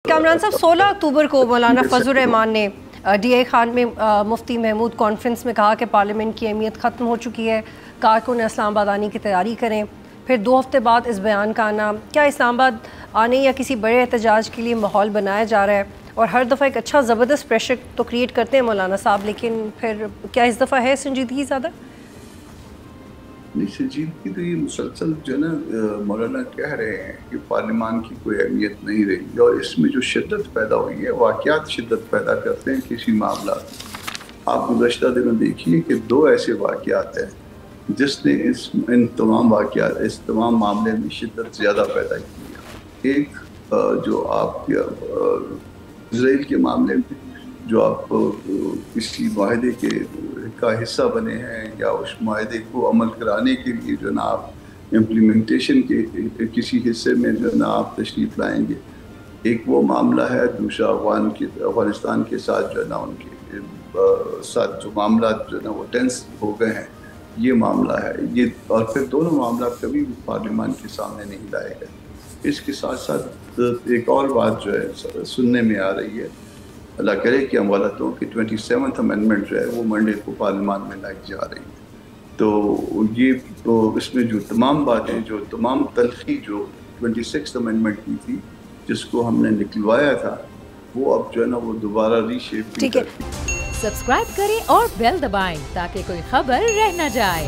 कामरान साहब 16 अक्टूबर को मौलाना फजल रहमान ने DI खान में मुफ्ती महमूद कॉन्फ्रेंस में कहा कि पार्लियामेंट की अहमियत ख़त्म हो चुकी है, कारकुन इस्लामाबाद आने की तैयारी करें। फिर 2 हफ्ते बाद इस बयान का आना, क्या इस्लामाबाद आने या किसी बड़े एहतजाज के लिए माहौल बनाया जा रहा है? और हर दफ़ा एक अच्छा ज़बरदस्त प्रेशर तो क्रिएट करते हैं मौलाना साहब, लेकिन फिर क्या इस दफ़ा है संजीदगी ज़्यादा? नहीं, संजीदगी तो ये मुसलसल जो है ना मौलाना कह रहे हैं कि पार्लियामान की कोई अहमियत नहीं रही, और इसमें जो शिद्दत पैदा हुई है, वाक़यात शिद्दत पैदा करते हैं किसी मामला। आप गुज़श्ता दिनों देखिए कि 2 ऐसे वाक़यात हैं जिसने इन तमाम वाक़यात, इस तमाम मामले में शिद्दत ज़्यादा पैदा की है। एक जो आपके इज़राइल के मामले में जो आप किसी माहदे के का हिस्सा बने हैं या उस माहदे को अमल कराने के लिए जो ना आप इम्प्लीमेंटेशन के किसी हिस्से में जो ना आप तशरीफ़ लाएंगे, एक वो मामला है। दूसरा अफ़गानिस्तान के साथ जो है ना उनके साथ जो मामला जो ना वो टेंस हो गए हैं, ये मामला है ये। और फिर दोनों मामला कभी भी पार्लियामान के सामने नहीं लाए गए। इसके साथ साथ एक और बात जो है सुनने में आ रही है, अल्लाह करे कि हम गलत हों, कि 27th अमेंडमेंट जो है वो मंडे को पार्लियामान में लाई जा रही है। तो ये तो इसमें जो तमाम बातें, जो तमाम तलखी जो 26th अमेंडमेंट की थी, जिसको हमने निकलवाया था, वो अब जो है ना वो दोबारा रीशेप। सब्सक्राइब करें और बेल दबाएं ताकि कोई खबर रह न जाए।